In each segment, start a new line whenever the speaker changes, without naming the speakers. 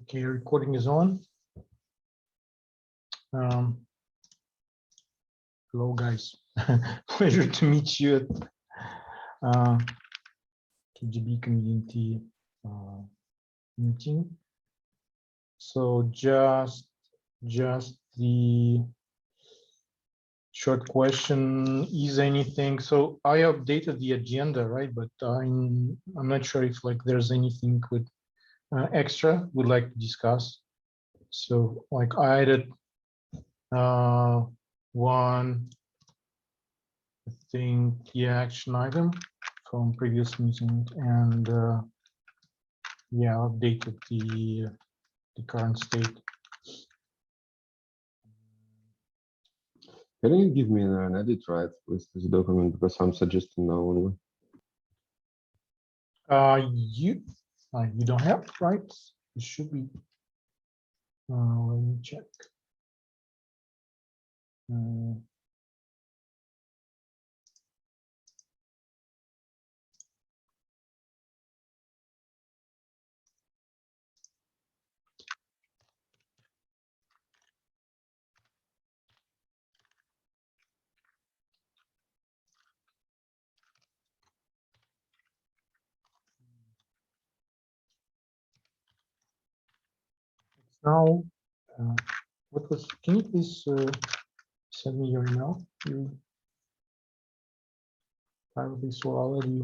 Okay, recording is on. Hello, guys. Pleasure to meet you at K8GB community meeting. So just the short question: is anything? So I updated the agenda, right? But I'm not sure if like there's anything with extra we'd like to discuss. So like I added one, I think, yeah, action item from previous meeting, and yeah, updated the current state.
Can you give me an edit right with this document, because I'm suggesting now only.
You don't have rights. It should be. Let me check. Now, what was? Can you please send me your email? Probably so already.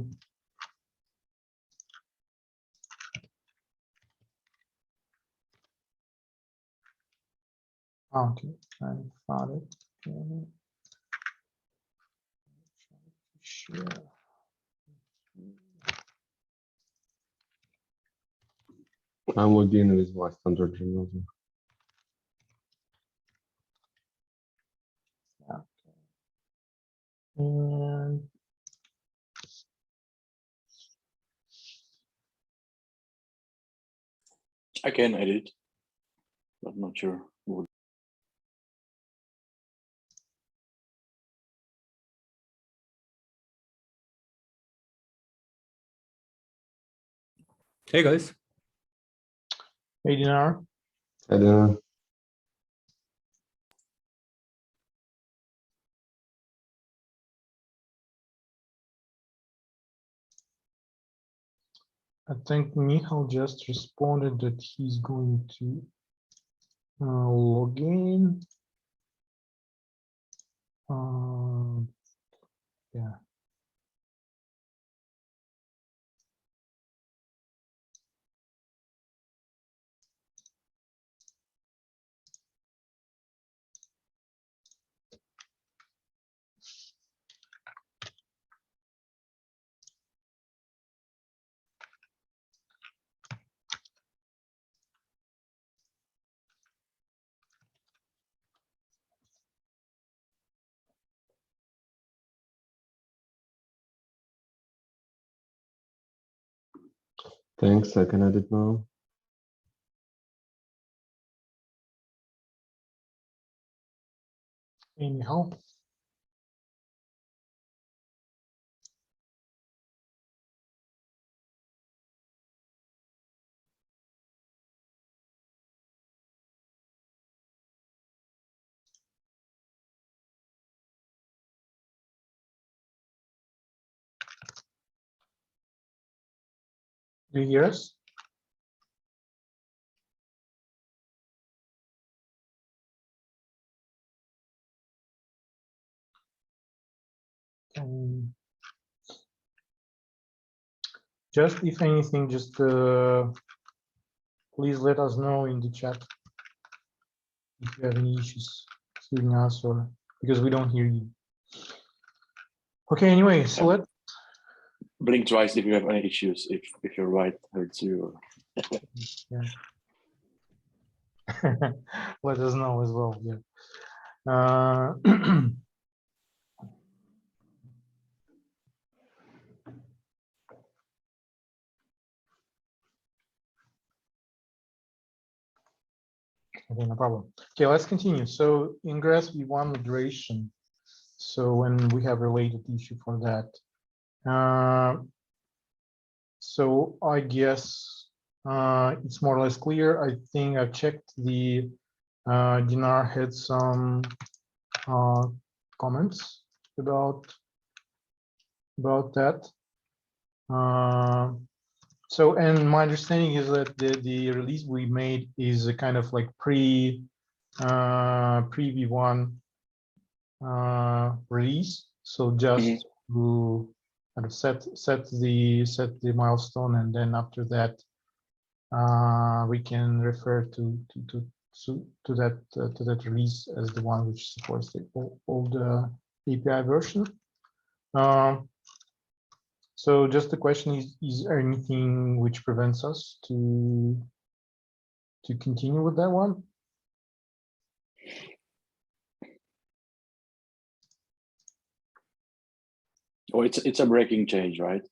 Okay, I found it. Okay. Sure.
I'm logged in with my standard Gmail.
Okay. And
I can edit, but not sure.
Hey guys.
hey, Dinar.
I don't know.
I think Michal just responded that he's going to log in. Yeah.
Thanks, I can edit now.
Hey, Michal. Do you hear us? Just if anything, just please let us know in the chat if you have any issues hearing us, or because we don't hear you. Okay, anyway, so let
Blink twice if you have any issues, if your right hurts you.
yeah. Let us know as well. Yeah. Okay, no problem. Okay, let's continue. So ingress v1 moderation. So when we have related issue for that. So I guess it's more or less clear. I think I checked the Dinar had some comments about that. So, and my understanding is that the release we made is a kind of like pre V1 release. So just to kind of set the milestone, and then after that we can refer to that release as the one which supports the old API version. So just the question is there anything which prevents us to continue with that one?
Oh, it's a breaking change, right?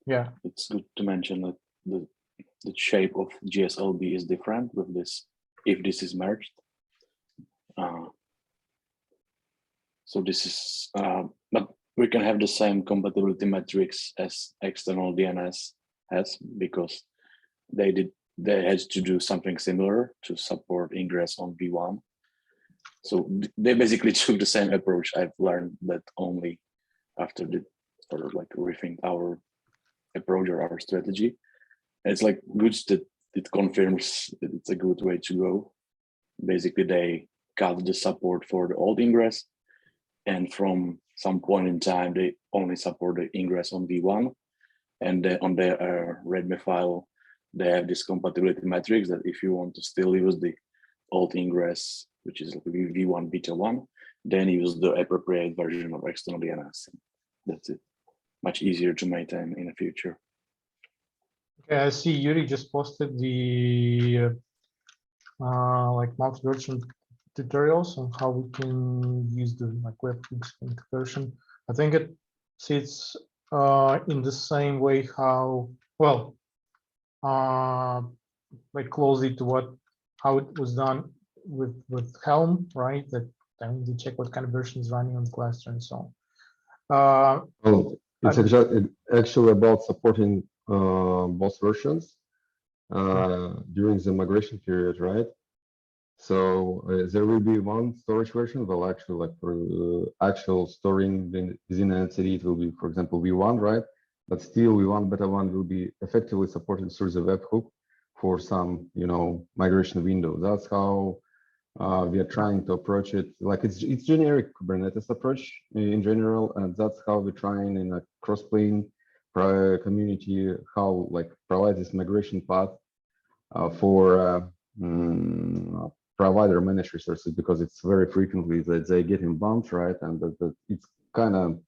Yeah.
It's good to mention that the shape of GSLB is different with this, if this is merged. So this is, but we can have the same compatibility metrics as external DNS has, because they had to do something similar to support ingress on V1. So they basically took the same approach. I've learned that only after like rethink our approach or our strategy. And it's like good that it confirms that it's a good way to go. Basically, they cut the support for the old ingress, and from some point in time, they only support the ingress on V1. And on their README file, they have this compatibility metrics that if you want to still use the old ingress, which is V1 beta 1, then use the appropriate version of external DNS. That's it. Much easier to maintain in the future.
Okay, I see Yuri just posted the like multi-version tutorials on how we can use the like webhooks version. I think it sits in the same way how, well, like closely to how it was done with Helm, right? That I need to check what kind of version is running on the cluster and so on.
Well, it's actually about supporting both versions during the migration period, right? So there will be one storage version. Well, actually, like for actual storing within an entity, it will be, for example, V1, right? But still, V1 beta 1 will be effectively supported through the webhook for some, migration window. That's how we are trying to approach it. Like it's generic Kubernetes approach in general, and that's how we're trying in a cross-plane community, how like provide this migration path for provider managed resources, because it's very frequently that they get inbound, right? And that it's kind of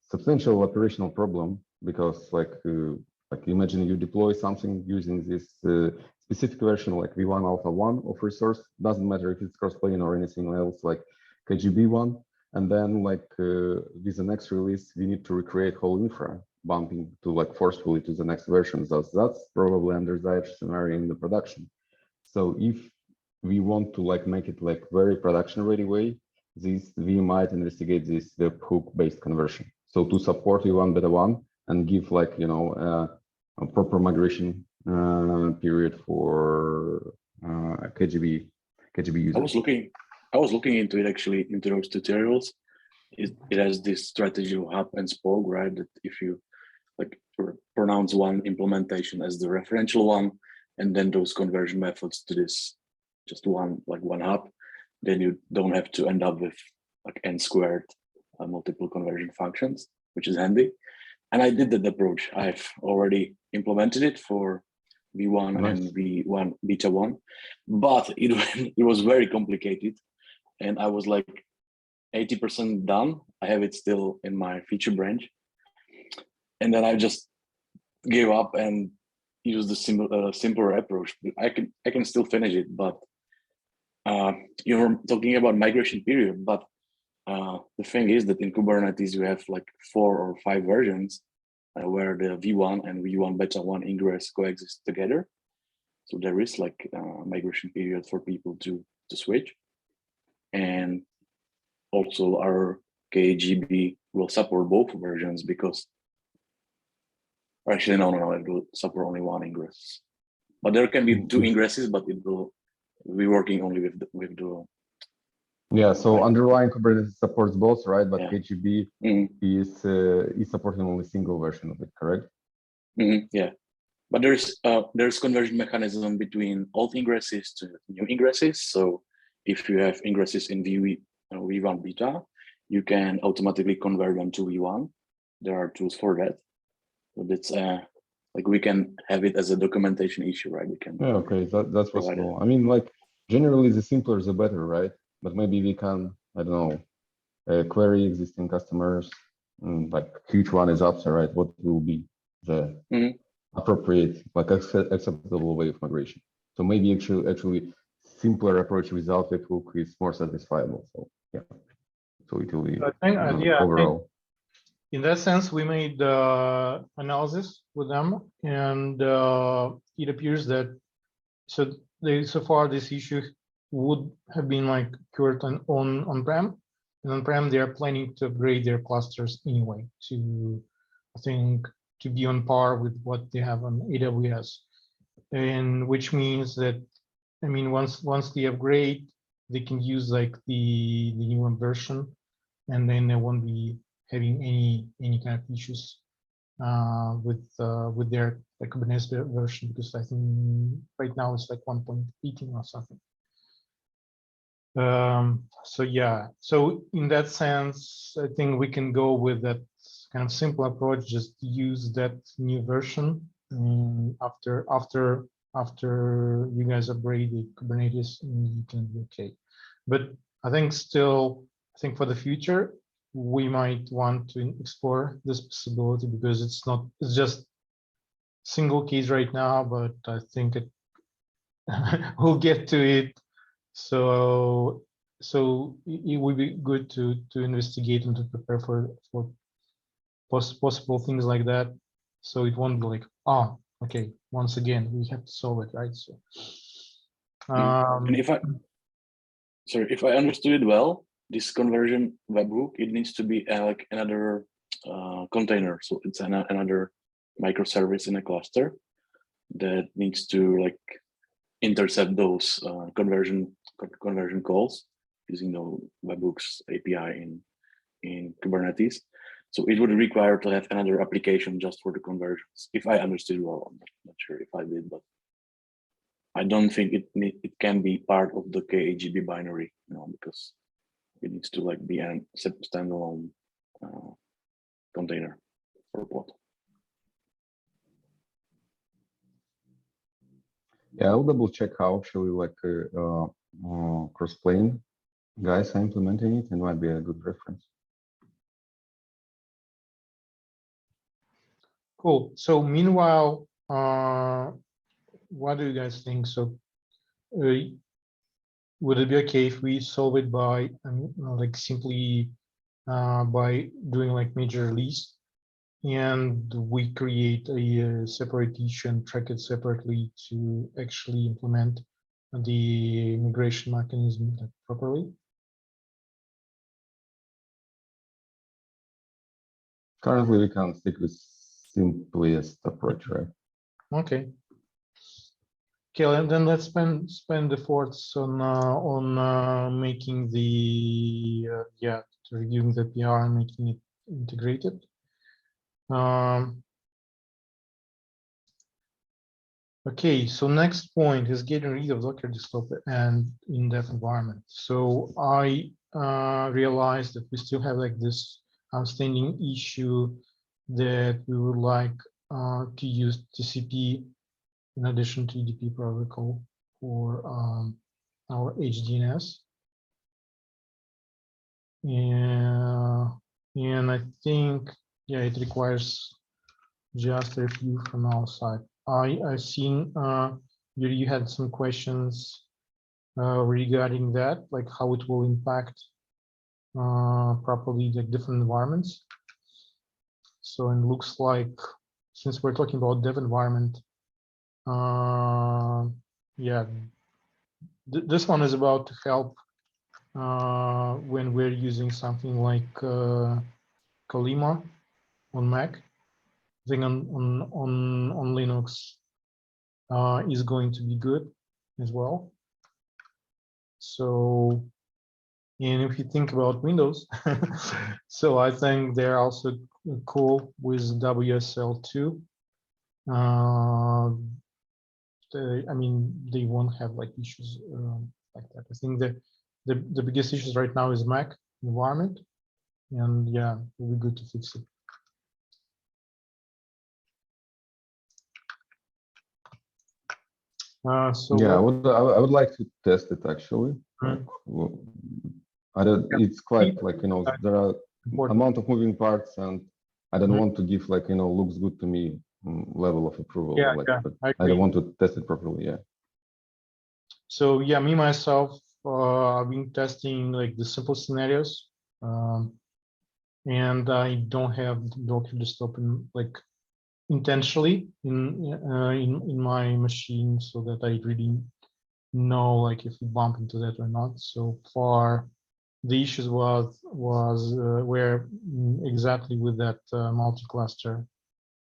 substantial operational problem, because like imagine you deploy something using this specific version like V1 Alpha 1 of resource, doesn't matter if it's cross-plane or anything else like KGB one, and then like with the next release we need to recreate whole infra, bumping to like forcefully to the next version. So that's probably undesired scenario in the production. So if we want to like make it like very production ready way, we might investigate this webhook based conversion. So to support V1 beta 1 and give like a proper migration period for KGB users.
I was looking into it actually, into those tutorials. It has this strategy of hub and spoke, right? That if you like pronounce one implementation as the referential one, and then those conversion methods to this just one hub, then you don't have to end up with like n squared multiple conversion functions, which is handy. And I did that approach. I've already implemented it for V1
Nice.
and V1 beta 1, but it was very complicated, and I was like 80% done. I have it still in my feature branch, and then I just gave up and used the simpler approach. I can still finish it, but you're talking about migration period. But the thing is that in Kubernetes you have like 4 or 5 versions where the V1 and V1 beta 1 ingress coexist together. So there is like a migration period for people to switch. And also our K8GB will support both versions, because Or actually, no, it will support only one ingress. But there can be two ingresses, but it will be working only with the
Yeah, so underlying Kubernetes supports both, right? But
Yeah.
KGB is supporting only single version of it, correct?
Yeah, but there's conversion mechanism between old ingresses to new ingresses. So if you have ingresses in V1 beta, you can automatically convert them to V1. There are tools for that. But it's like we can have it as a documentation issue, right? We can.
Yeah, okay, that's possible. I mean, like generally, the simpler the better, right? But maybe we can, I don't know, query existing customers, like each one is up, right? What will be the appropriate, like acceptable way of migration? So maybe actually simpler approach without a hook is more satisfiable. So yeah, so it will be overall.
In that sense, we made the analysis with them, and it appears that so far this issue would have been like cured on-prem, and on-prem they are planning to upgrade their clusters anyway to, I think, to be on par with what they have on AWS, and which means that, I mean, once they upgrade, they can use like the newer version, and then they won't be having any kind of issues with their like Kubernetes version, because I think right now it's like 1.18 or something. So yeah, so in that sense, I think we can go with that kind of simple approach. Just use that new version, and after you guys upgrade the Kubernetes, you can be okay. But I think still, I think for the future, we might want to explore this possibility, because it's just single case right now, but I think we'll get to it. So it would be good to investigate and to prepare for possible things like that. So it won't be like, oh, okay, once again, we have to solve it, right? So
and if I understood it well, this conversion webhook, it needs to be like another container. So it's another microservice in a cluster that needs to like intercept those conversion calls using the webhooks API in Kubernetes. So it would require to have another application just for the conversions. If I understood well, I'm not sure if I did, but I don't think it can be part of the K8GB binary, because it needs to like be a standalone container or pod.
Yeah, I'll double check how actually like cross-plane guys are implementing it, and might be a good reference.
cool. So meanwhile, what do you guys think? So would it be okay if we solve it by like simply by doing like major release, and we create a separate issue and track it separately to actually implement the migration mechanism properly?
Currently, we can stick with simplest approach, right?
Okay. Okay, and then let's spend the efforts on making the reviewing the PR and making it integrated. Okay, so next point is getting rid of Docker desktop and in-depth environment. So I realized that we still have like this outstanding issue that we would like to use TCP in addition to UDP protocol for our HDNS. And I think, yeah, it requires just a review from our side. I've seen you had some questions regarding that, like how it will impact properly like different environments. So it looks like, since we're talking about dev environment, yeah, this one is about to help when we're using something like Kalima on Mac. think on Linux is going to be good as well. So, and if you think about Windows, so I think they're also cool with WSL2. I mean, they won't have like issues like that. I think the biggest issues right now is Mac environment, and yeah, it'll be good to fix it. So
yeah, I would like to test it actually. Like, I don't. It's quite like, you know, there are amount of moving parts, and I don't want to give like, you know, looks good to me level of approval.
Yeah,
like,
yeah,
but
I
I don't
agree.
want to test it properly. Yeah.
So yeah, me myself, I've been testing like the simple scenarios, and I don't have Docker desktop in like intentionally in my machine, so that I really know like if we bump into that or not. So far, the issues were exactly with that multi-cluster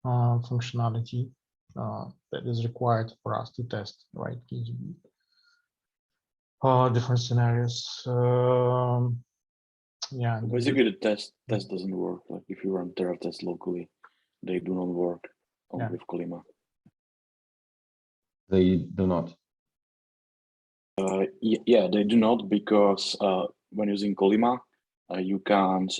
functionality that is required for us to test, right? KGB. Different scenarios. Yeah.
Basically, the test doesn't work. Like if you run Terra test locally, they do not work
Yeah.
with Kolima.
They do not.
Yeah, they do not, because when using Kolima, you can't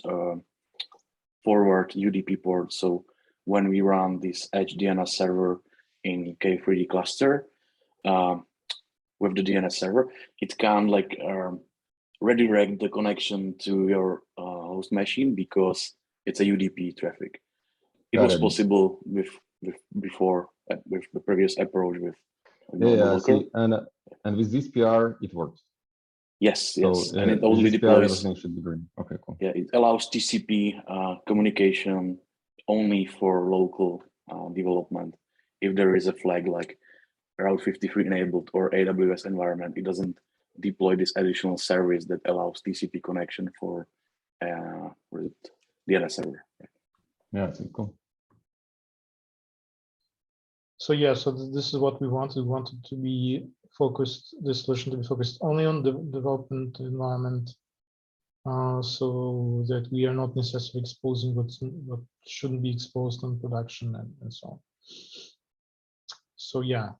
forward UDP ports. So when we run this Edge DNS server in K3D cluster with the DNS server, it can like redirect the connection to your host machine because it's a UDP traffic. It
Got
was
it.
possible with before with the previous approach with
Yeah, I
Docker.
see. And with this PR, it works.
Yes,
So,
yes, and it
with
only
this PR,
deploys.
everything should be green. Okay, cool.
Yeah, it allows TCP communication only for local development. If there is a flag like Route 53 enabled or AWS environment, it doesn't deploy this additional service that allows TCP connection for DNS server.
Yeah, I see. Cool.
So yeah, so this is what we wanted. We wanted to be focused, the solution to be focused only on the development environment, so that we are not necessarily exposing what shouldn't be exposed on production and so on. So yeah,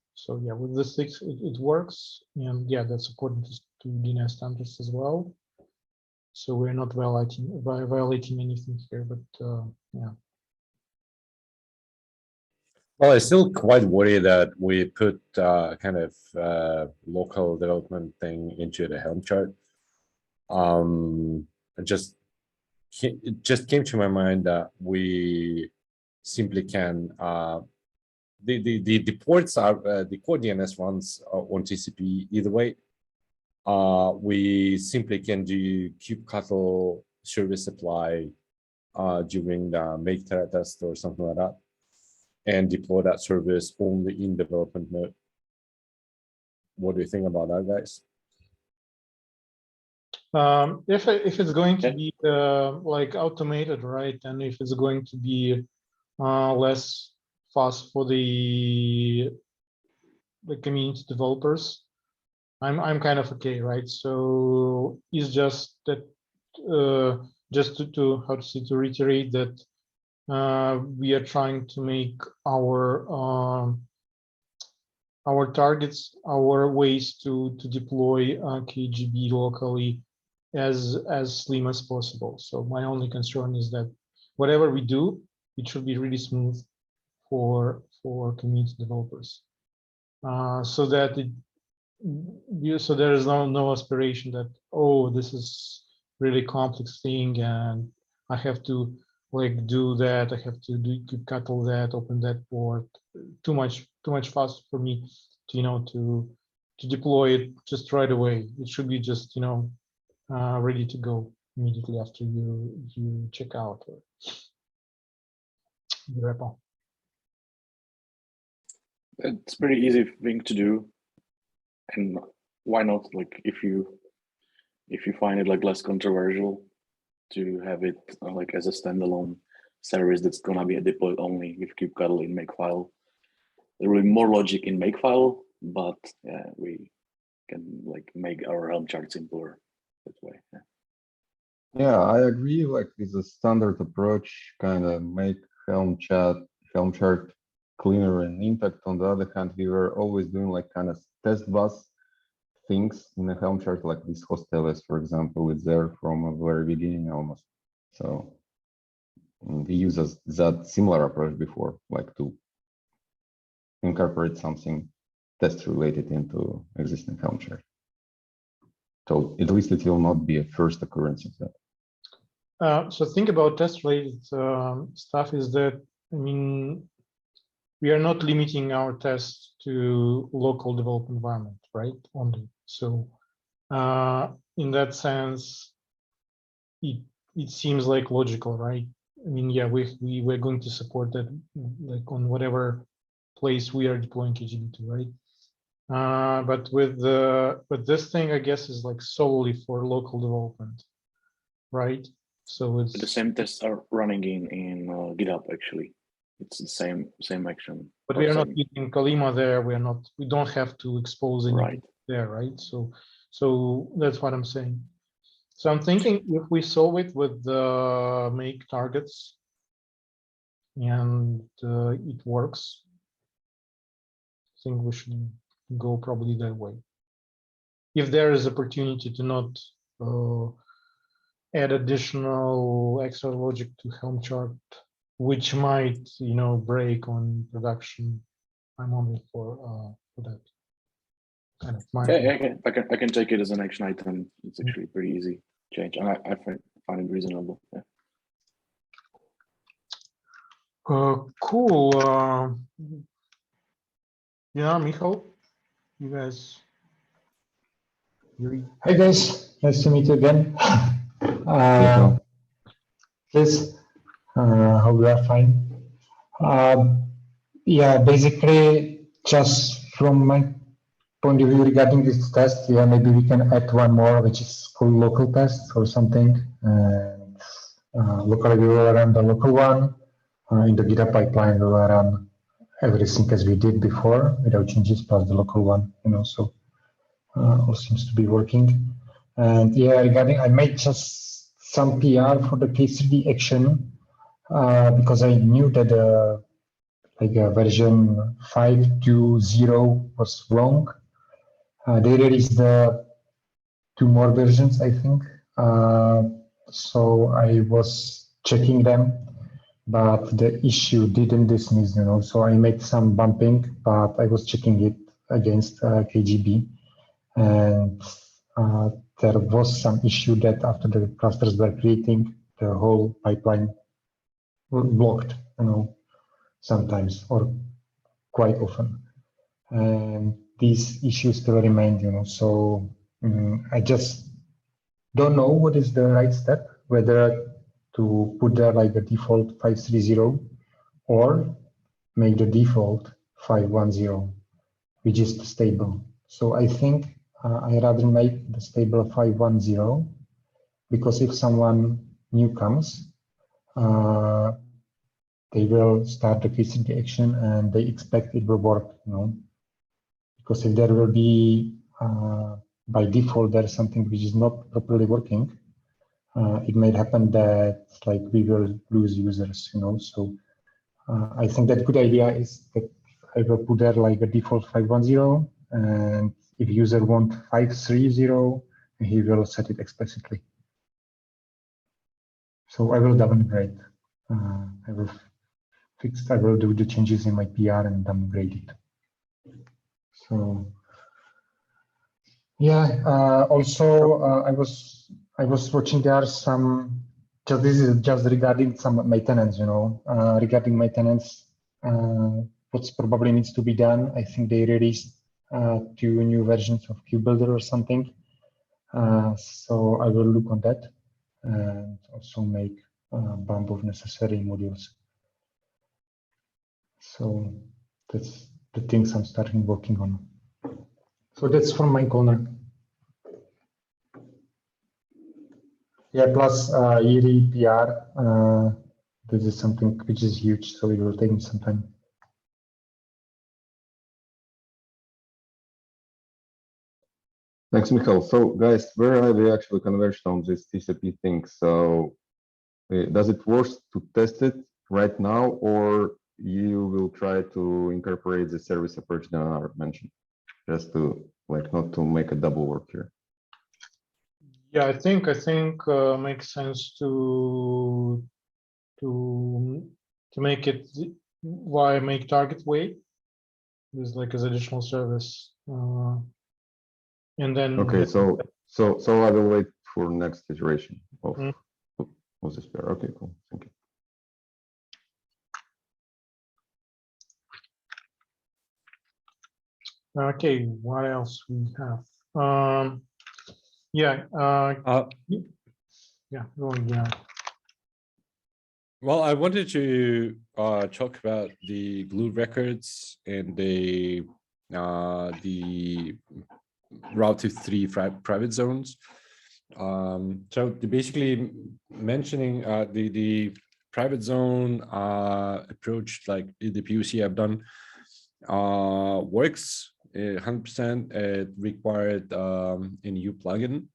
with this it works, and yeah, that's according to DNS standards as well. So we're not violating anything here, but yeah.
Well, I still quite worry that we put kind of local development thing into the Helm chart. It just came to my mind that we simply can the ports are the core DNS runs on TCP either way. We simply can do kubectl service supply during the make Terra test or something like that, and deploy that service only in development mode. What do you think about that, guys?
If it's going to be like automated, right, and if it's going to be less fast for the community developers, I'm kind of okay, right? So it's just that just to how to say, to reiterate that we are trying to make our targets, our ways to deploy KGB locally as slim as possible. So my only concern is that whatever we do, it should be really smooth for community developers, so that so there is no aspiration that, oh, this is really complex thing and I have to like do that, I have to kubectl that, open that port, too much fast for me to to deploy it just right away. It should be just ready to go immediately after you check out the repo.
It's pretty easy thing to do, and why not? Like if you find it like less controversial to have it like as a standalone service that's gonna be deployed only with kubectl in Makefile. There will be more logic in Makefile, but yeah, we can like make our Helm chart simpler that way. Yeah.
Yeah, I agree. Like with the standard approach, kind of make Helm chart cleaner and intact. On the other hand, we were always doing like kind of test bus things in a Helm chart, like this hosteles, for example, is there from a very beginning almost. So we use that similar approach before, like to incorporate something test related into existing Helm chart. So at least it will not be a first occurrence of that.
So think about test related stuff is that, I mean, we are not limiting our tests to local development environment, right? Only. So in that sense, it seems like logical, right? I mean, yeah, we're going to support that like on whatever place we are deploying KGB to, right? But with this thing, I guess, is like solely for local development, right? So it's
The same tests are running in GitHub actually. It's the same action.
but
or
we are not
same-
using Kalima there. We don't have to expose anything
Right.
there, right? So that's what I'm saying. So I'm thinking if we solve it with the make targets and it works, I think we should go probably that way. If there is opportunity to not add additional extra logic to Helm chart, which might, you know, break on production, I'm only for that. Kind of my
Yeah, I can take it as an action item. It's actually pretty easy change, and I find it reasonable. Yeah.
Cool. Yeah, Michal, you guys. Yuri.
Hi guys, nice to meet you again. Please, hope you are fine. Yeah, basically, just from my point of view regarding this test, yeah, maybe we can add one more, which is called local test or something. And locally, we will run the local one. In the GitHub pipeline, we will run everything as we did before without changes plus the local one, you know, so all seems to be working. And yeah, regarding, I made just some PR for the K3D action because I knew that version 5.2.0 was wrong. They released the 2 more versions, I think. So I was checking them, but the issue didn't dismiss, you know. So I made some bumping, but I was checking it against KGB. And there was some issue that after the clusters were creating, the whole pipeline were blocked, you know, sometimes or quite often. And these issues still remain, you know, so I just don't know what is the right step, whether to put there like the default 5.3.0 or make the default 5.1.0, which is stable. So I think I rather make the stable 5.1.0 because if someone new comes, they will start the K3D action and they expect it will work, you know. Because if there will be by default there's something which is not properly working, it might happen that like we will lose users, you know. So I think that good idea is that I will put there like a default 5.1.0, and if user want 5.3.0, he will set it explicitly. So I will downgrade. I will do the changes in my PR and downgrade it. So yeah, also I was watching there are some, just this is just regarding some maintenance, you know, regarding maintenance, what's probably needs to be done. I think they released 2 new versions of KubeBuilder or something. So I will look on that and also make a bump of necessary modules. So that's the things I'm starting working on. So that's from my corner. Yeah, plus Yuri PR. this is something which is huge, so it will take me some time.
Thanks, Michael. So guys, where are we actually converged on this TCP thing? So does it worth to test it right now, or you will try to incorporate the service approach that I mentioned, just to like not to make a double work here?
Yeah, I think makes sense to make it via make target way. There's like as additional service, and then
Okay, so I will wait for next iteration of
Mm.
of this pair. Okay, cool. Thank you.
Okay, what else we have? Yeah, yeah, going down.
Well, I wanted to talk about the glue records and the route to 3 private zones. So basically mentioning the private zone approach, like the POC I've done, works 100%. It required a new plugin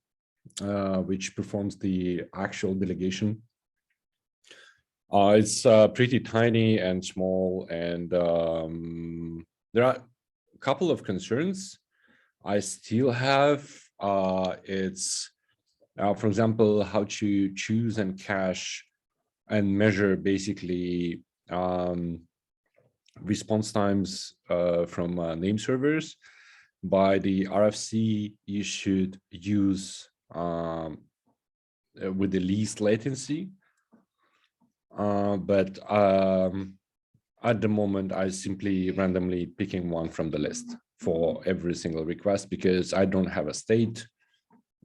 which performs the actual delegation. It's pretty tiny and small, and there are a couple of concerns I still have. It's, for example, how to choose and cache and measure basically response times from name servers. By the RFC, you should use with the least latency. But at the moment, I simply randomly picking one from the list for every single request because I don't have a state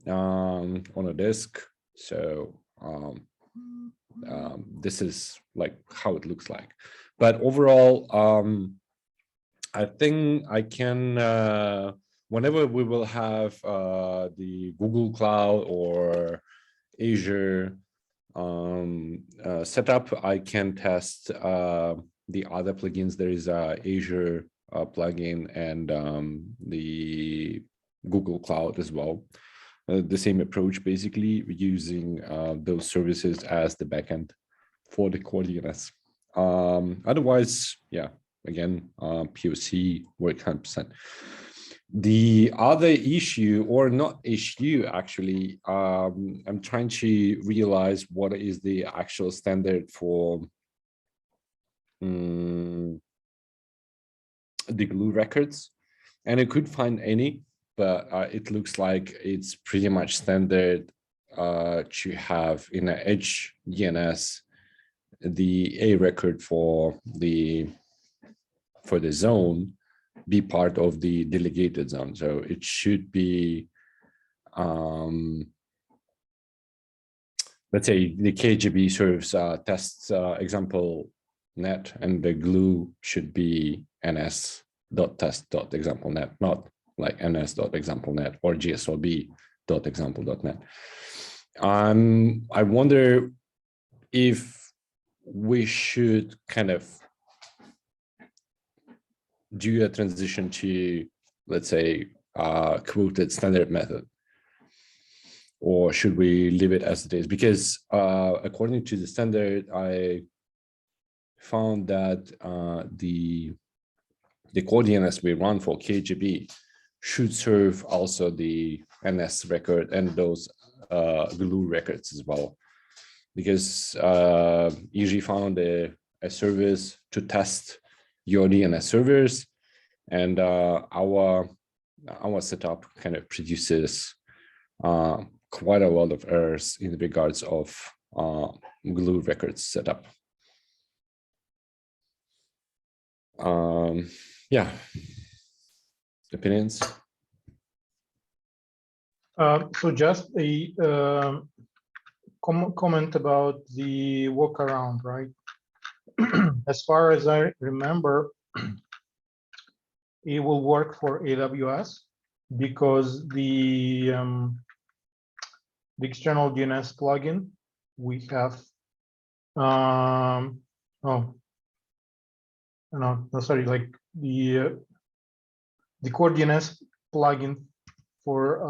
on a disk. So this is like how it looks like. But overall, I think I can, whenever we will have the Google Cloud or Azure setup, I can test the other plugins. There is a Azure plugin and the Google Cloud as well. The same approach, basically using those services as the backend for the core DNS. Otherwise, yeah, again, POC work 100%. The other issue, or not issue, actually, I'm trying to realize what is the actual standard for the glue records, and I could find any, but it looks like it's pretty much standard to have in an edge DNS the A record for the zone be part of the delegated zone. So it should be, let's say the K8GB serves tests example net, and the glue should be ns.test.example.net, not like ns.example.net or gslb.example.net. I wonder if we should kind of do a transition to, let's say, quoted standard method, or should we leave it as it is? Because according to the standard, I found that the core DNS we run for K8GB should serve also the NS record and those glue records as well, because EG found a service to test your DNS servers, and our setup kind of produces quite a lot of errors in regards of glue records setup. Yeah, opinions?
So just a comment about the workaround, right? As far as I remember, it will work for AWS because the external DNS plugin we have Oh, no, sorry, like the core DNS plugin for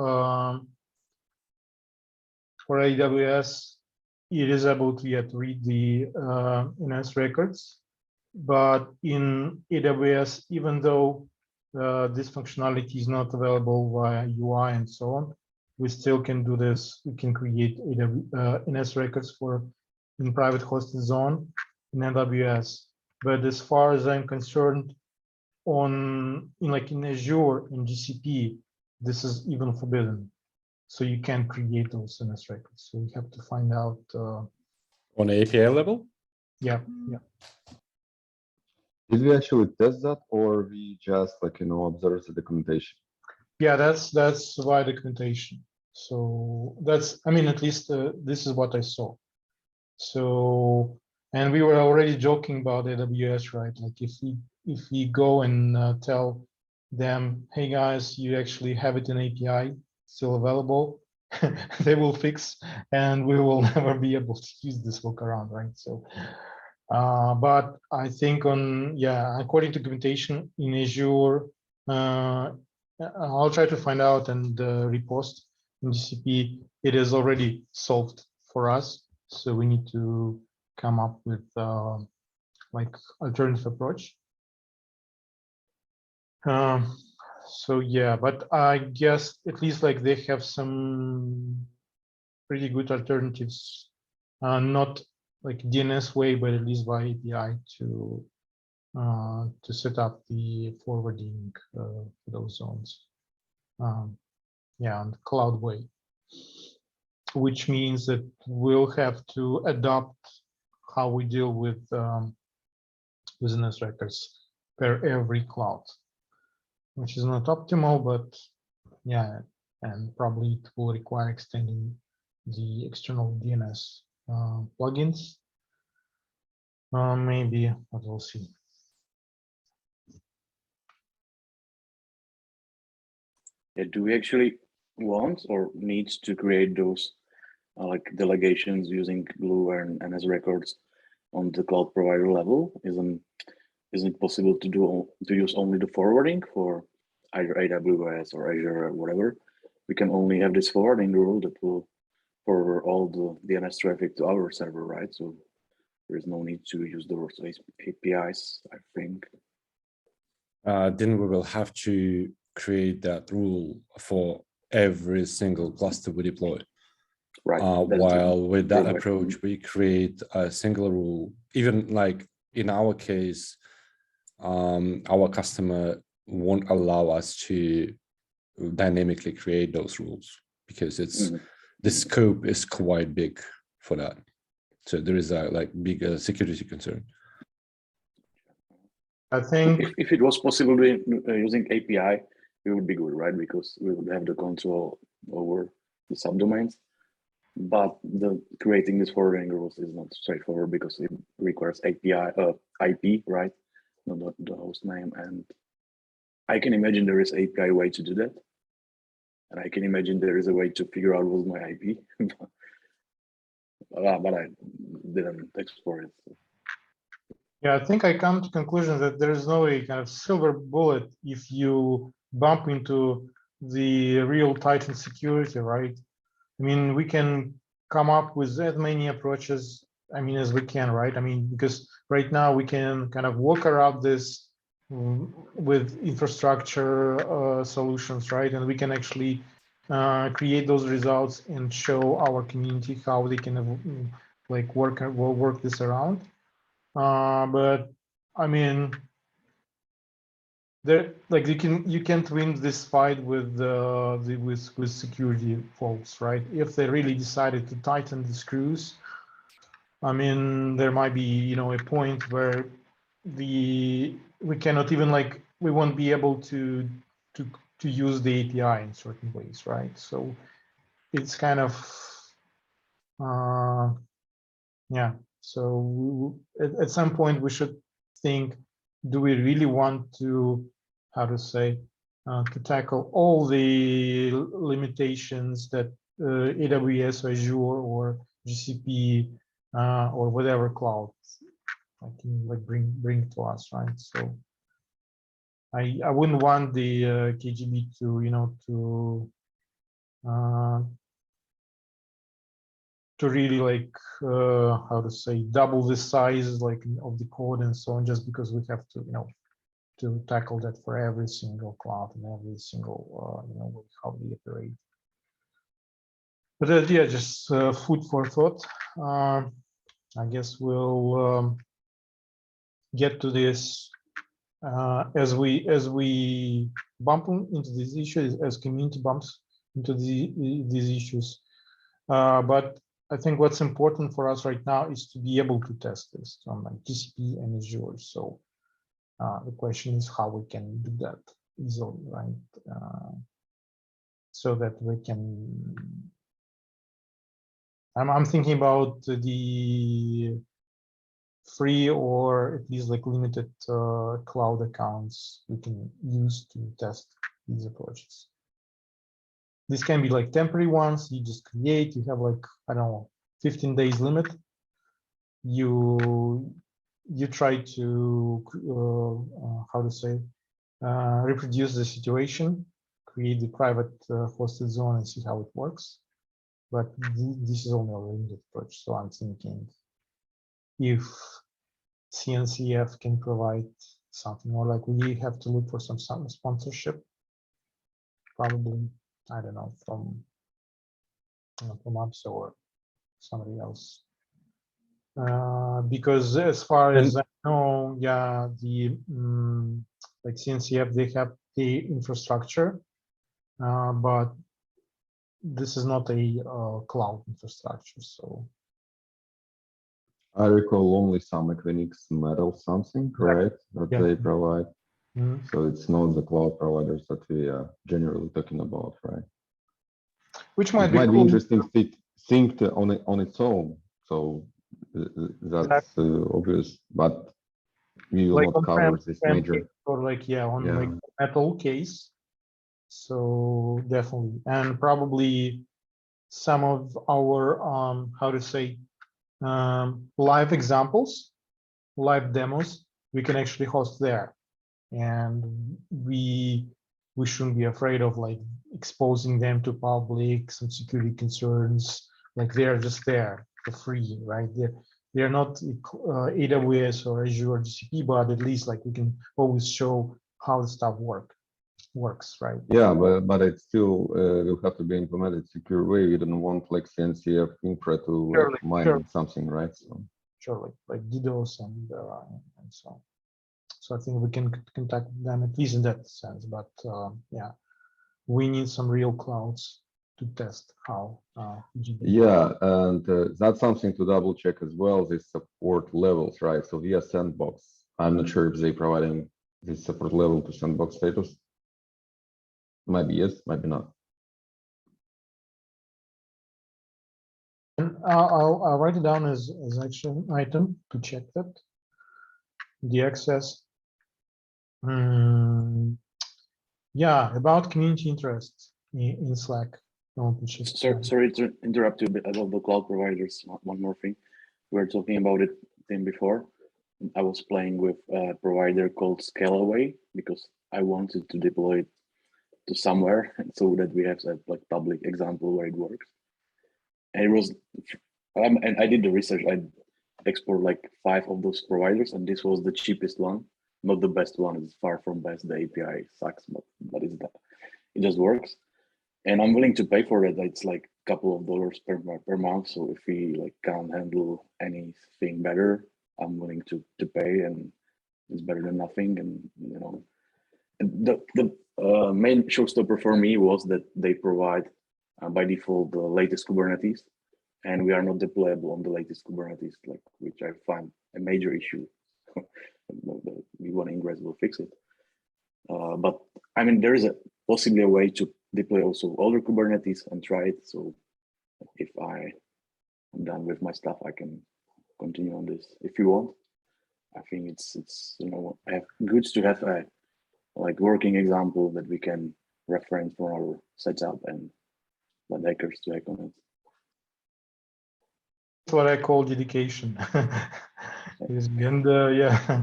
AWS, it is able to yet read the NS records, but in AWS, even though this functionality is not available via UI and so on, we still can do this. We can create NS records for in private hosted zone in AWS. But as far as I'm concerned, in Azure and GCP, this is even forbidden. So you can't create those NS records. So you have to find out.
On API level?
Yeah.
Did we actually test that, or we just observe the documentation?
Yeah, that's why documentation. So that's, I mean, at least this is what I saw. So, and we were already joking about AWS, right? Like if we go and tell them, hey guys, you actually have it in API still available, they will fix, and we will never be able to use this workaround, right? So, but I think according to documentation in Azure, I'll try to find out and repost in GCP. It is already solved for us, so we need to come up with like alternative approach. So yeah, but I guess at least like they have some pretty good alternatives, not like DNS way, but at least by API to set up the forwarding for those zones. Yeah, on the cloud way, which means that we'll have to adopt how we deal with business records per every cloud, which is not optimal, but yeah, and probably it will require extending the external DNS plugins. Maybe, but we'll see.
Yeah, do we actually want or need to create those like delegations using Glue and NS records on the cloud provider level? Isn't it possible to use only the forwarding for either AWS or Azure or whatever? We can only have this forwarding rule that will forward all the DNS traffic to our server, right? So there is no need to use those APIs, I think.
Then we will have to create that rule for every single cluster we deploy.
Right.
While with that approach, we create a single rule. Even like in our case, our customer won't allow us to dynamically create those rules because it's the scope is quite big for that. So there is a like big security concern.
I think
if it was possible using API, it would be good, right? Because we would have the control over the subdomains. But creating these forwarding rules is not straightforward because it requires API IP, right? Not the host name. And I can imagine there is API way to do that. And I can imagine there is a way to figure out what's my IP. But I didn't explore it. So.
Yeah, I think I come to conclusion that there is no kind of silver bullet if you bump into the real Titan security, right? I mean, we can come up with as many approaches, I mean, as we can, right? I mean, because right now we can kind of work around this with infrastructure solutions, right? And we can actually create those results and show our community how they can like work this around. But I mean, there like you can't win this fight with with security folks, right? If they really decided to tighten the screws, I mean, there might be a point where we cannot even like we won't be able to use the API in certain ways, right? So it's kind of yeah. So at some point we should think, do we really want to, how to say, to tackle all the limitations that AWS, Azure, or GCP or whatever cloud I can like bring to us, right? So I wouldn't want the KGB to to really like how to say double the size like of the code and so on, just because we have to to tackle that for every single cloud and every single how we operate. But yeah, just food for thought. I guess we'll get to this as we bump into these issues, as community bumps into these issues. But I think what's important for us right now is to be able to test this on like GCP and Azure. So the question is how we can do that easily, right? So that we can. I'm thinking about the free or at least like limited cloud accounts we can use to test these approaches. This can be like temporary ones you just create. You have like, I don't know, 15 days limit. You try to how to say reproduce the situation, create the private hosted zone and see how it works. But this is only a limited approach. So I'm thinking if CNCF can provide something, or like we have to look for some sponsorship, probably, I don't know, from us or somebody else. Because as far as I know, yeah, the like CNCF, they have the infrastructure, but this is not a cloud infrastructure. So
I recall only some Equinix Metal something, right? That
Yeah.
they provide.
Mhm.
So it's not the cloud providers that we are generally talking about, right?
Which might
It
be
might be
cool.
interesting to think on its own. So that's obvious, but we will
Like
not
on-prem
cover this major.
or like on
Yeah.
like metal case. So definitely, and probably some of our how to say live examples, live demos, we can actually host there, and we shouldn't be afraid of like exposing them to public, some security concerns. Like they're just there for free, right? They're not AWS or Azure or GCP, but at least like we can always show how the stuff works, right?
Yeah, but it still will have to be implemented secure way. We don't want like CNCF infra to
Sure,
like mine
sure.
something, right? So
Sure, like DDoS and so on. So I think we can contact them at least in that sense. But yeah, we need some real clouds to test how.
yeah, and that's something to double check as well. These support levels, right? So via Sandbox, I'm not sure if they providing this support level to Sandbox status. Maybe yes, maybe not.
And I'll write it down as action item to check that. The access. Yeah, about community interests in Slack.
Sorry to interrupt you a bit about the cloud providers. One more thing. We were talking about it before. I was playing with a provider called Scalaway because I wanted to deploy it to somewhere so that we have a like public example where it works. And it was, and I did the research. I export like 5 of those providers, and this was the cheapest one, not the best one. It's far from best. The API sucks, but it's that it just works. And I'm willing to pay for it. It's like a couple of dollars per month. So if we like can't handle anything better, I'm willing to pay, and it's better than nothing. And and the main showstopper for me was that they provide by default the latest Kubernetes, and we are not deployable on the latest Kubernetes, like which I find a major issue. The V1 ingress will fix it. But I mean, there is possibly a way to deploy also older Kubernetes and try it. So if I am done with my stuff, I can continue on this. If you want, I think it's good to have a like working example that we can reference for our setup and let hackers to hack on it.
That's what I call dedication. And yeah,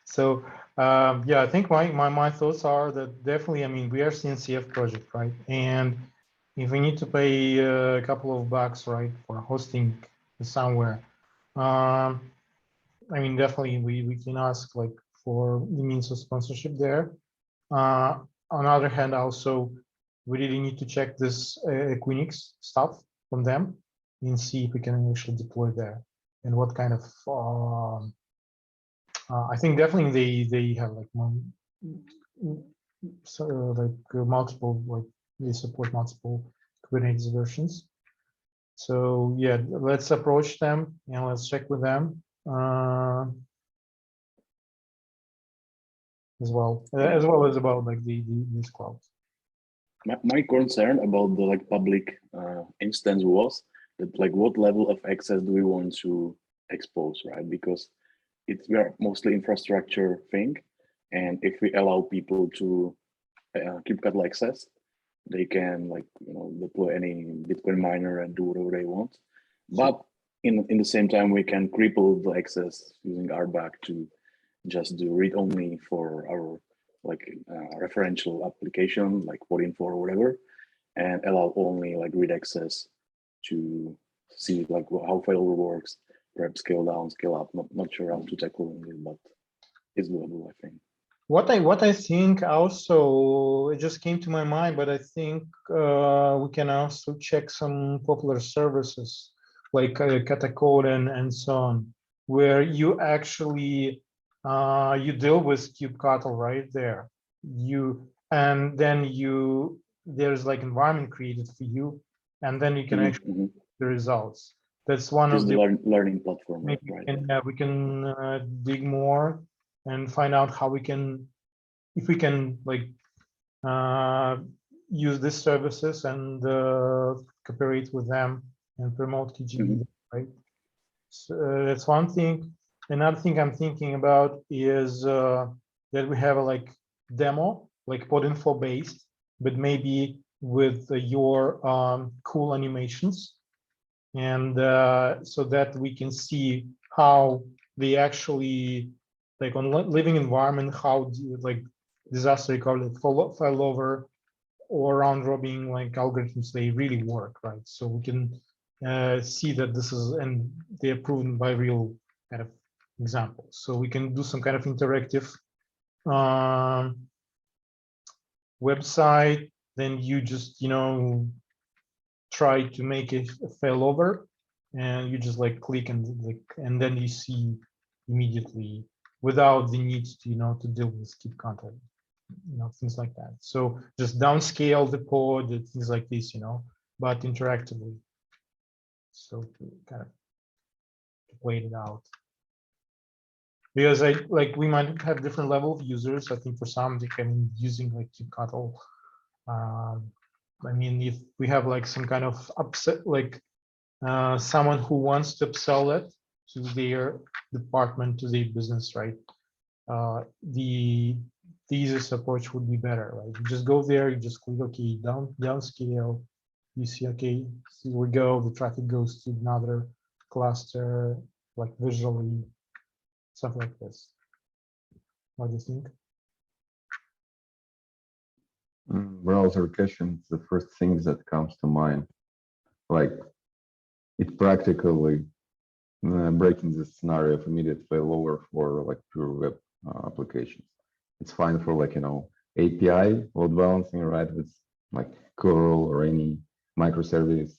so yeah, I think my thoughts are that definitely, I mean, we are CNCF project, right? And if we need to pay a couple of bucks, right, for hosting somewhere, I mean, definitely we can ask like for the means of sponsorship there. On the other hand, also, we really need to check this Equinix stuff from them and see if we can actually deploy there and what kind of. I think definitely they have like multiple, like they support multiple Kubernetes versions. So yeah, let's approach them and let's check with them as well as about like these clouds.
My concern about the like public instance was that like what level of access do we want to expose, right? Because we are mostly infrastructure thing, and if we allow people to kubectl access, they can like deploy any Bitcoin miner and do whatever they want. But in the same time, we can cripple the access using RBAC to just do read only for our like referential application like 14.4 or whatever, and allow only like read access to see like how failover works, perhaps scale down, scale up. Not sure how to tackle it, but it's doable, I think.
What I think also, it just came to my mind, but I think we can also check some popular services like Catacode and so on, where you actually you deal with kubectl right there. And then there's like environment created for you, and then you can actually the results. That's one
Just
of
the
the
learning platform,
maybe
right?
we can dig more and find out how we can, if we can like use these services and cooperate with them and promote KGB, right? So that's one thing. Another thing I'm thinking about is that we have a like demo, like podinfo based, but maybe with your cool animations, and so that we can see how they actually, like on living environment, how like disaster recovery, failover, or round robin like algorithms, they really work, right? So we can see that this is, and they are proven by real kind of examples. So we can do some kind of interactive website. Then you just try to make a failover, and you just like click and then you see immediately without the need to to deal with keep content, things like that. So just downscale the pod, things like this, but interactively. So to kind of wait it out. Because we might have different level of users. I think for some they can using like kubectl. I mean, if we have like some kind of upset, like someone who wants to upsell it to their department, to their business, right? The easiest approach would be better, right? You just go there, you just click OK, downscale. You see, okay, here we go. The traffic goes to another cluster, like visually, something like this. What do you think?
Browser caching is the first thing that comes to mind. Like it practically breaking the scenario of immediate failover for like pure web applications. It's fine for like API load balancing, right? With like curl or any microservice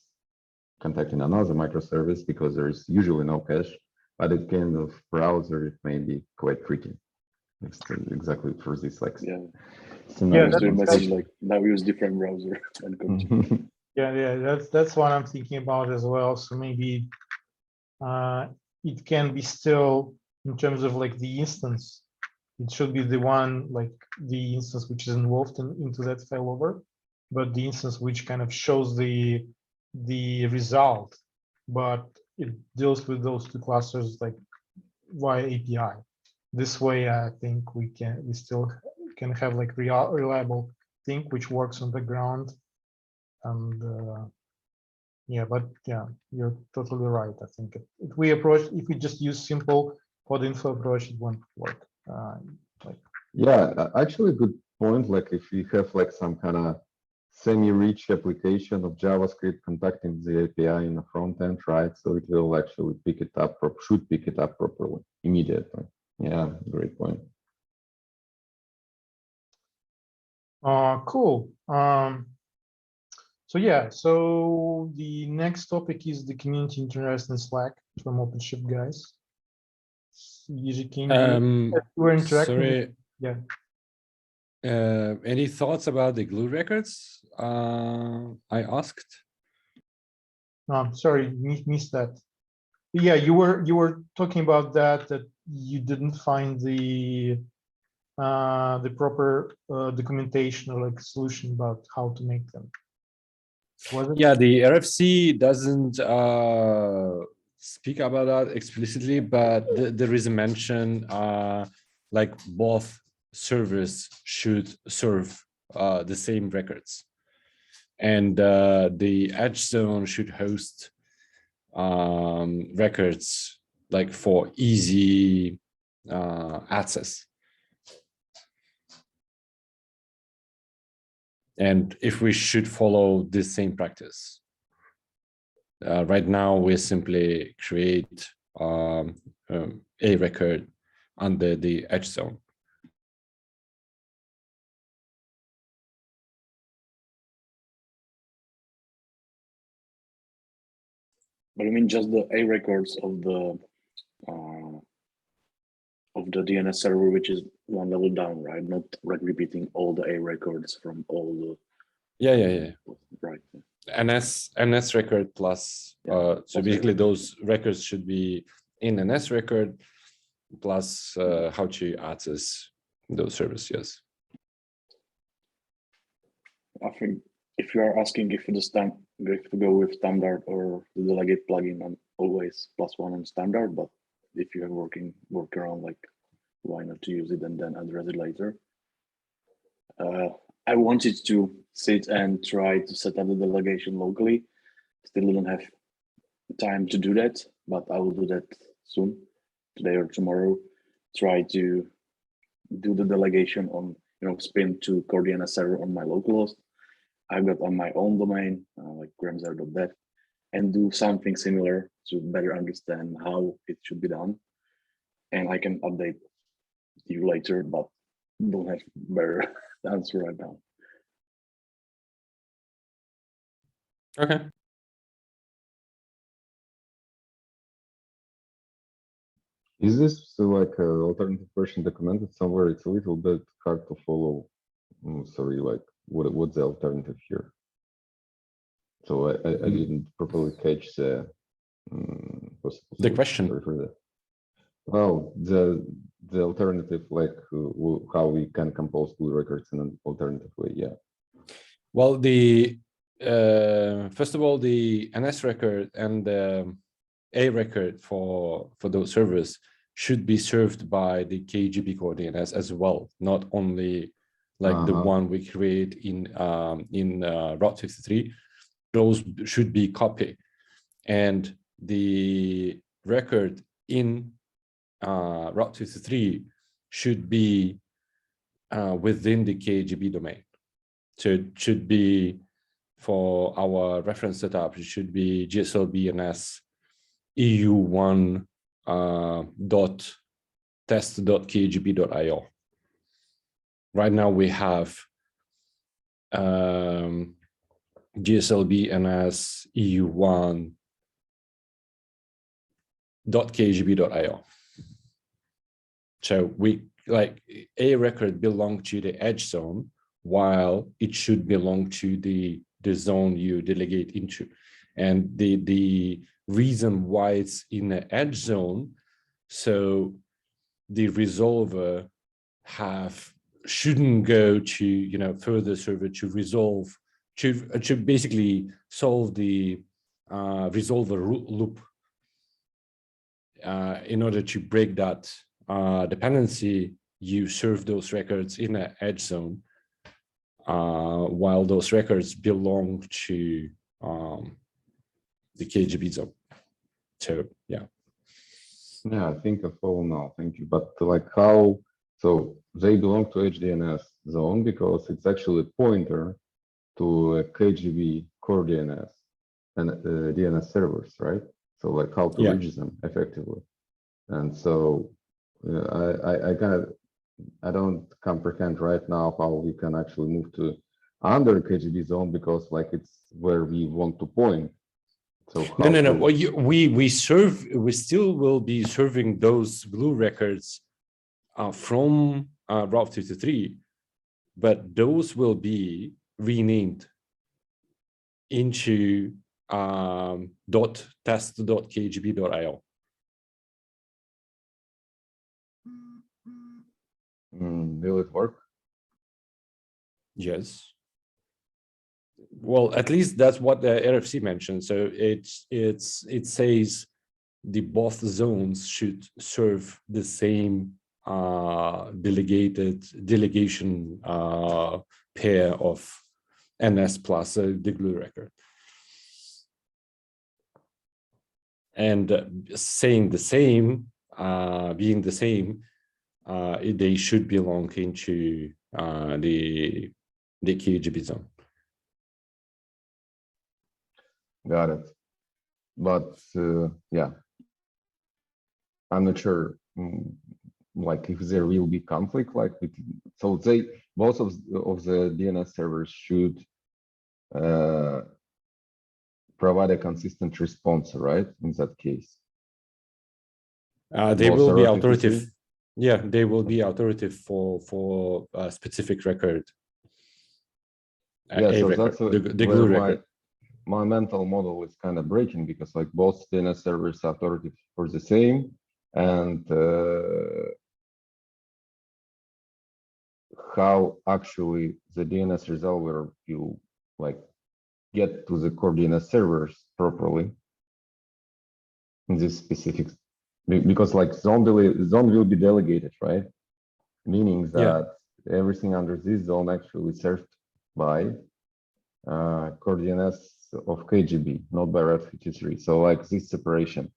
contacting another microservice, because there's usually no cache, but it kind of browser, it may be quite tricky. It's exactly for this like
scenario. Yeah, message like now use different browser and continue.
Yeah, that's what I'm thinking about as well. So maybe it can be still, in terms of like the instance, it should be the one, like the instance which is involved into that failover, but the instance which kind of shows the result, but it deals with those two clusters like via API. This way, I think we still can have like reliable thing which works on the ground, and Yeah, but yeah, you're totally right. I think if we just use simple pod info approach, it won't work.
Yeah, actually, good point. Like if we have like some kind of semi-rich application of JavaScript contacting the API in the front end, right? So it will actually pick it up, or should pick it up properly immediately. Yeah, great point.
Cool. So yeah, so the next topic is the community interest in Slack from OpenShift guys. Usually, we're interacting.
Sorry.
Yeah.
Any thoughts about the glue records? I asked.
No, sorry, missed that. Yeah, you were talking about that you didn't find the proper documentation or like solution about how to make them. Was it?
Yeah, the RFC doesn't speak about that explicitly, but there is a mention like both servers should serve the same records, and the edge zone should host records like for easy access. And if we should follow this same practice. Right now, we simply create a record under the edge zone.
But I mean, just the A records of the DNS server, which is one level down, right? Not like repeating all the A records from all the.
Yeah.
Right.
NS record plus. So basically, those records should be in NS record plus how to access those servers. Yes.
I think if you are asking if to go with standard or the delegate plugin, I'm always +1 on standard. But if you are work around, like, why not to use it and then address it later? I wanted to sit and try to set up the delegation locally. Still didn't have time to do that, but I will do that soon, today or tomorrow. Try to do the delegation on, spin to core DNS server on my localhost. I got on my own domain, like gramzer.dev, and do something similar to better understand how it should be done. And I can update you later, but don't have better answer right now.
Okay.
Is this like an alternative version documented somewhere? It's a little bit hard to follow. Sorry, like what's the alternative here? So I didn't properly catch the
question.
Sorry for that. Well, the alternative, like how we can compose glue records in an alternative way. Yeah.
Well, the first of all, the NS record and the A record for those servers should be served by the K8GB core DNS as well, not only like the one we create in Route 53. Those should be copied, and the record in Route 53 should be within the K8GB domain. So it should be, for our reference setup, it should be GSLBNS EU1 .test.k8gb.io. Right now we have GSLBNS EU1 .k8gb.io. So we, like, a record belong to the edge zone, while it should belong to the zone you delegate into. And the reason why it's in the edge zone, so the resolver shouldn't go to further server to resolve, to basically solve the resolver loop in order to break that dependency. You serve those records in an edge zone, while those records belong to the KGB zone. So yeah.
Yeah, I think I follow now. Thank you. But like how, so they belong to HDNS zone because it's actually a pointer to a KGB core DNS and DNS servers, right? So like how to
Yeah.
reach them effectively. And so I kind of, I don't comprehend right now how we can actually move to under KGB zone because like it's where we want to point. So
No. Well, we still will be serving those blue records from Route 53, but those will be renamed into .test.kgb.io.
Will it work?
Yes. Well, at least that's what the RFC mentioned. So it says the both zones should serve the same delegation pair of NS plus the glue record. And saying the same, being the same, they should belong into the KGB zone.
Got it. But yeah, I'm not sure like if there will be conflict like with, so they both of the DNS servers should provide a consistent response, right? In that case,
they
both
will be
server
authoritative.
53?
Yeah, they will be authoritative for a specific record.
Yeah,
a
so
record,
that's
the glue
where
record.
my mental model is kind of breaking because like both DNS servers are authoritative for the same, and how actually the DNS resolver will like get to the core DNS servers properly in this specific, because like zone will be delegated, right? Meaning that everything under this zone actually served by core DNS of KGB, not by Route 53. So like this separation.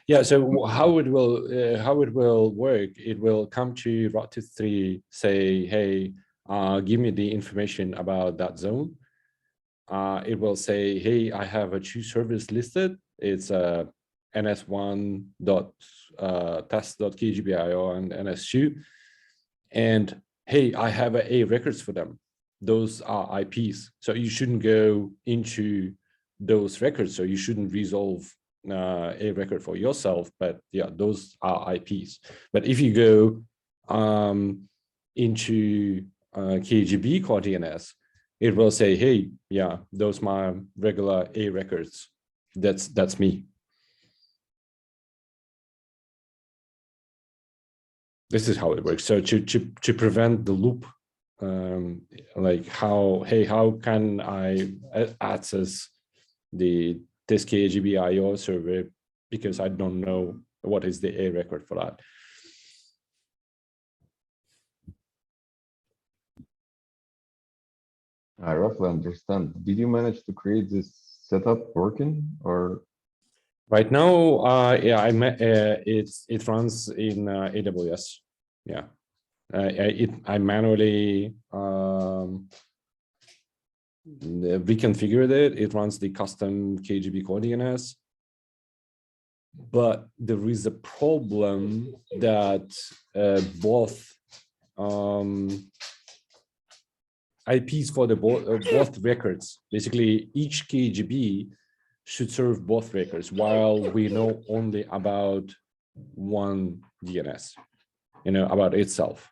Yeah. So how it will work? It will come to Route 53, say, hey, give me the information about that zone. It will say, hey, I have a two service listed. It's ns1.test.kgb.io and ns2. And hey, I have A records for them. Those are IPs. So you shouldn't go into those records. So you shouldn't resolve a record for yourself, but yeah, those are IPs. But if you go into KGB core DNS, it will say, hey, yeah, those my regular A records. That's me. This is how it works. So to prevent the loop, like how can I access this K8GB IO server because I don't know what is the A record for that.
I roughly understand. Did you manage to create this setup working or?
Right now, yeah, it runs in AWS. Yeah, I manually reconfigured it. It runs the custom KGB core DNS, but there is a problem that both IPs for the both records, basically each KGB should serve both records, while we know only about one DNS, about itself.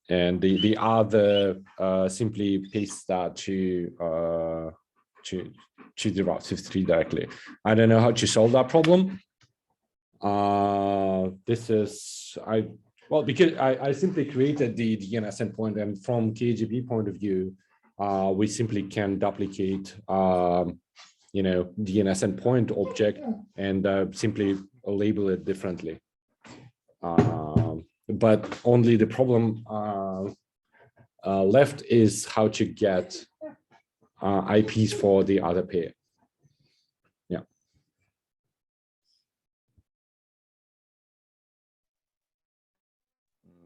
And the other simply paste that to the Route 53 directly. I don't know how to solve that problem. This is because I simply created the DNS endpoint, and from KGB point of view, we simply can duplicate DNS endpoint object and simply label it differently. But only the problem left is how to get IPs for the other pair.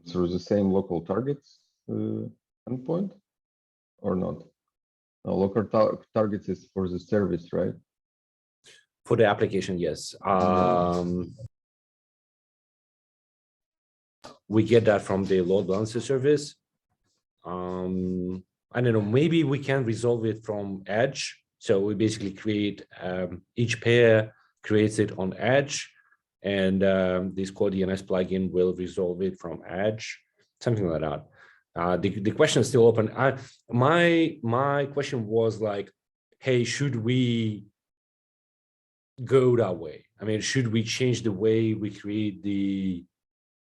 through the same local targets endpoint or not? No, local targets is for the service, right?
For the application, yes. We get that from the load balancer service. I don't know, maybe we can resolve it from Edge. So we basically create each pair creates it on Edge, and this core DNS plugin will resolve it from Edge, something like that. The question is still open. My question was like, hey, should we go that way? I mean, should we change the way we create the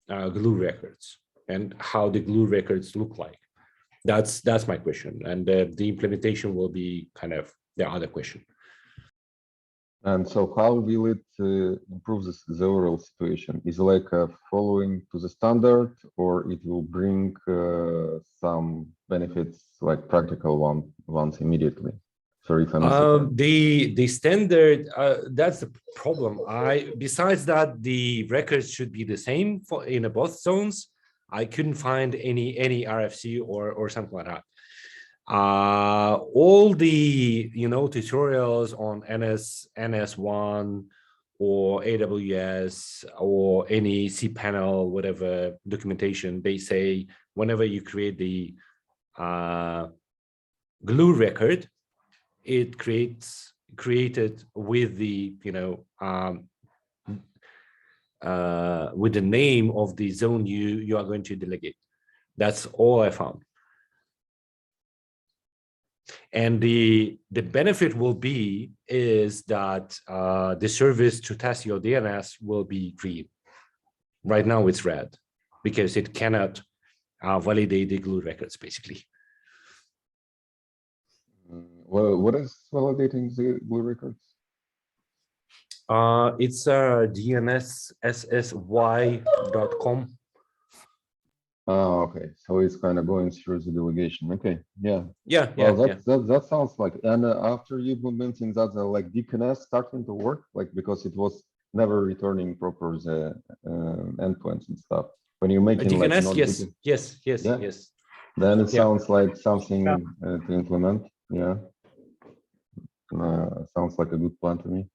glue records and how the glue records look like? That's my question, and the implementation will be kind of the other question.
And so how will it improve the overall situation? Is it like following to the standard, or it will bring some benefits, like practical ones immediately? Sorry if I missed
the standard, that's the problem. Besides that, the records should be the same for in both zones. I couldn't find any RFC or something like that. All the tutorials on NS1 or AWS or any cPanel, whatever documentation, they say whenever you create the glue record, it created with the with the name of the zone you are going to delegate. That's all I found. And the benefit will be is that the service to test your DNS will be green. Right now it's red because it cannot validate the glue records basically.
Well, what is validating the glue records?
It's dnsssy.com.
Oh, okay. So it's kind of going through the delegation. Okay, yeah.
Yeah,
Well,
yeah,
that sounds like. And after you implementing that, like DKNS starting to work, like because it was never returning proper the endpoints and stuff. When you're making like
DKNS, yes.
Then it
Yeah.
sounds like something to implement. Yeah. Sounds like a good plan to me,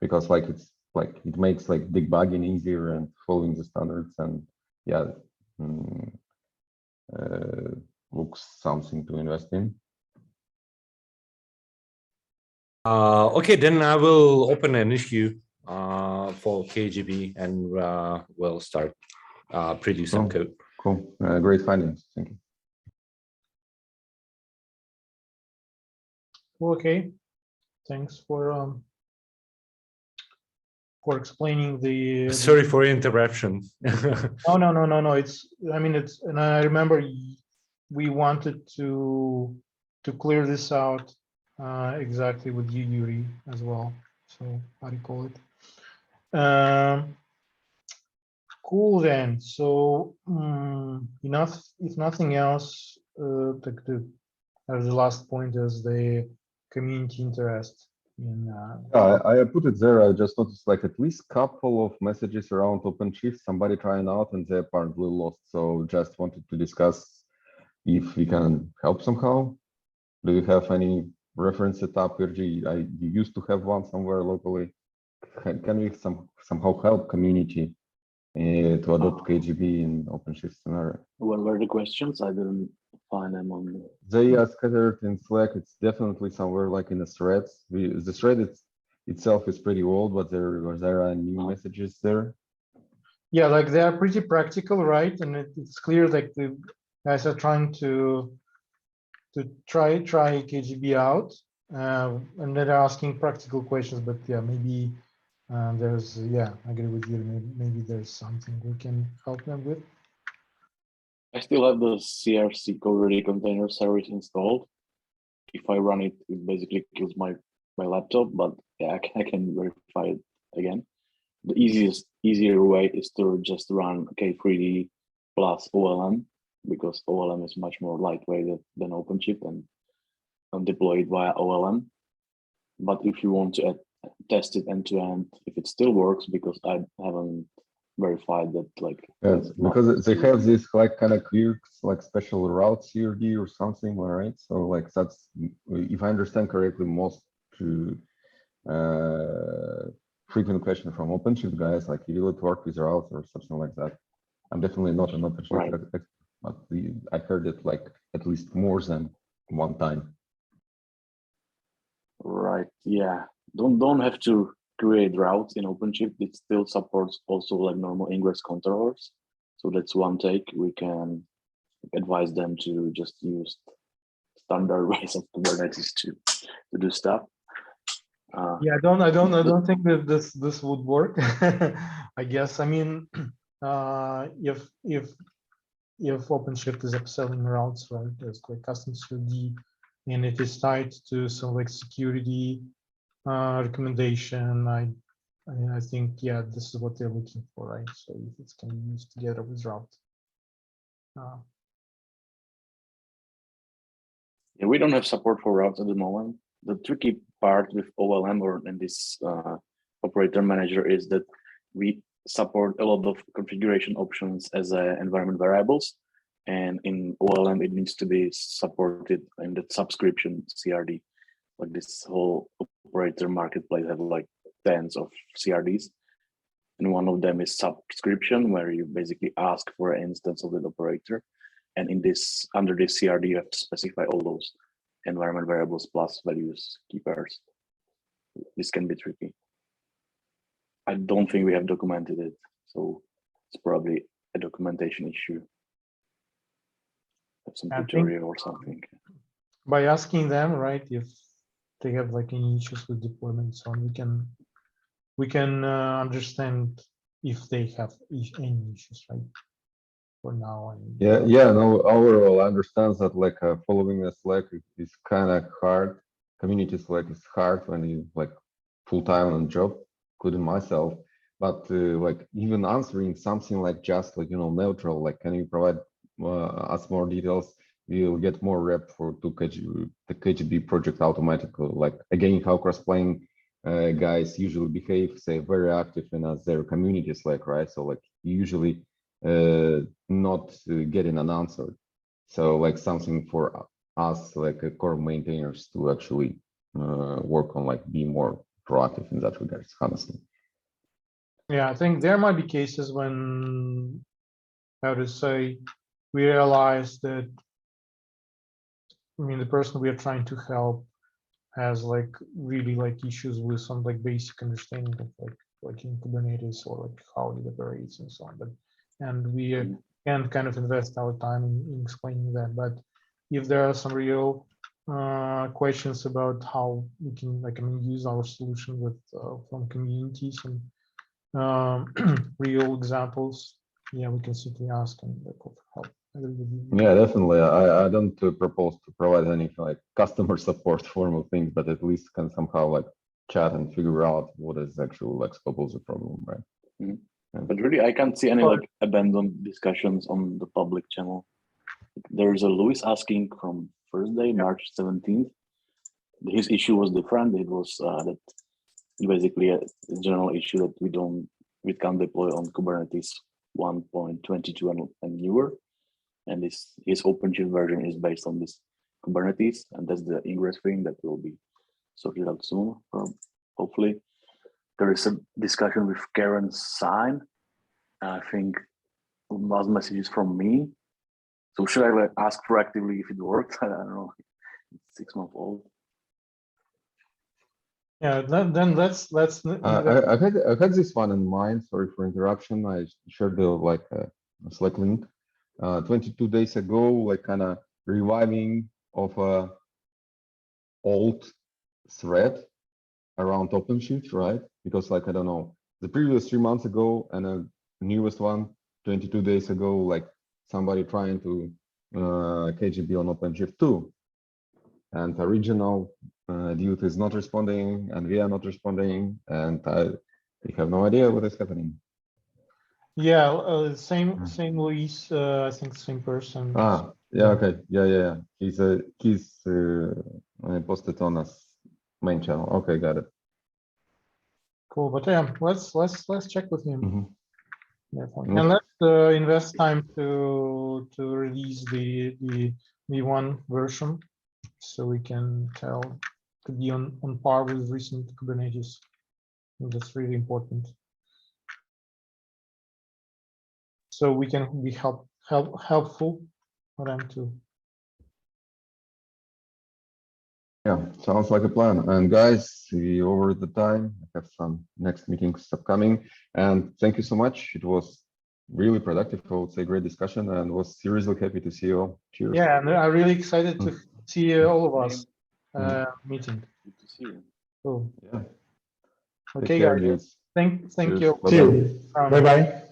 because like it's like it makes like debugging easier and following the standards, and yeah, looks something to invest in.
Okay, then I will open an issue for K8GB and we'll start produce some code.
Cool. Great findings. Thank you.
Okay, thanks for explaining the.
Sorry for interruption.
No. It's, I mean, it's, and I remember we wanted to clear this out exactly with you, Yuri, as well. So how do you call it? Cool then. So enough. If nothing else, as the last point is the community interest in.
I put it there. I just noticed like at least couple of messages around OpenShift, somebody trying out and they apparently lost. So just wanted to discuss if we can help somehow. Do you have any reference setup? You used to have one somewhere locally. Can we somehow help community to adopt K8GB in OpenShift scenario?
What were the questions? I didn't find them on.
They are scattered in Slack. It's definitely somewhere like in the threads. The thread itself is pretty old, but there are new messages there.
Yeah, like they are pretty practical, right? And it's clear like the guys are trying to try K8GB out, and they're asking practical questions. But yeah, maybe there's, yeah, I agree with you. Maybe there's something we can help them with.
I still have the CRC code ready container service installed. If I run it, it basically kills my laptop, but yeah, I can verify it again. The easier way is to just run K3D plus OLM, because OLM is much more lightweight than OpenShift, and deploy it via OLM. But if you want to test it end to end, if it still works, because I haven't verify that like
Yeah,
it's not
because they
CRD.
have this like kind of quirks, like special route CRD or something, all right? So like that's, if I understand correctly, most frequent question from OpenShift guys, like you will work with routes or something like that. I'm definitely not an OpenShift
Right.
expert, but I heard it like at least more than one time.
Right. Yeah. Don't have to create routes in OpenShift. It still supports also like normal ingress controllers. So that's one take. We can advise them to just use standard ways of Kubernetes to do stuff.
Yeah, I don't think that this would work. I guess. I mean, if OpenShift is upselling routes, right, there's like custom CRD, and it is tied to some like security recommendation. I think, yeah, this is what they're looking for, right? So if it's can be used together with route.
Yeah, we don't have support for routes at the moment. The tricky part with OLM or in this operator manager is that we support a lot of configuration options as environment variables. And in OLM, it needs to be supported in the subscription CRD. Like this whole operator marketplace have like tens of CRDs. And one of them is subscription, where you basically ask for an instance of the operator. And in this, under this CRD, you have to specify all those environment variables plus values keepers. This can be tricky. I don't think we have documented it, so it's probably a documentation issue. Have some
I think-
tutorial or something.
By asking them, right, if they have like any issues with deployment, so on, we can understand if they have any issues, right? For now.
Yeah, no, overall, I understand that like following a Slack is kind of hard. Community Slack is hard when you like full-time on job, including myself. But like even answering something like just like, neutral, like can you provide us more details? We'll get more rep for the KGB project automatically. Like again, how cross-plane guys usually behave, say very active in their community Slack, right? So like usually not getting an answer. So like something for us, like core maintainers to actually work on, like be more proactive in that regard, honestly.
Yeah, I think there might be cases when, how to say, we realize that, I mean, the person we are trying to help has like really like issues with some like basic understanding of like in Kubernetes or like how it operates and so on. But and we can kind of invest our time in explaining that. But if there are some real questions about how we can like use our solution with from communities and real examples, yeah, we can simply ask and like offer help.
Yeah, definitely. I don't propose to provide any like customer support formal things, but at least can somehow like chat and figure out what is actually like scope of the problem, right?
Mm-hmm. Yeah. But really, I can't see any like abandoned discussions on the public channel. There's a Louis asking from Thursday, March 17th. His issue was different. It was that basically a general issue that we can't deploy on Kubernetes 1.22 and newer. And his OpenShift version is based on this Kubernetes, and that's the ingress thing that will be sorted out soon. Hopefully, there is a discussion with Karen Sign. I think last messages from me. So should I like ask proactively if it worked? I don't know. It's 6 months old.
Yeah, then let's.
I had this one in mind. Sorry for interruption. I shared the like a Slack link 22 days ago, like kind of reviving of a old thread around OpenShift, right? Because like I don't know, the previous 3 months ago and a newest one 22 days ago, like somebody trying to KGB on OpenShift 2, and the original dude is not responding, and we are not responding, and we have no idea what is happening.
Yeah, same Luis. I think same person.
Ah, yeah, okay, yeah. He's posted on us main channel. Okay, got it.
Cool, but yeah, let's check with him. Definitely.
Mm.
And let's invest time to release the V1 version, so we can tell to be on par with recent Kubernetes. I think that's really important. So we can be helpful for them too.
Yeah, sounds like a plan. And guys, we over the time. I have some next meetings upcoming. And thank you so much. It was really productive. I would say great discussion, and was seriously happy to see you all. Cheers.
Yeah, and I'm really excited to see all of us meeting.
Good to see you.
Cool.
Yeah. Take
Okay,
care,
guys.
dudes.
Thank
Cheers.
you.
Bye-bye.
See you. Bye bye.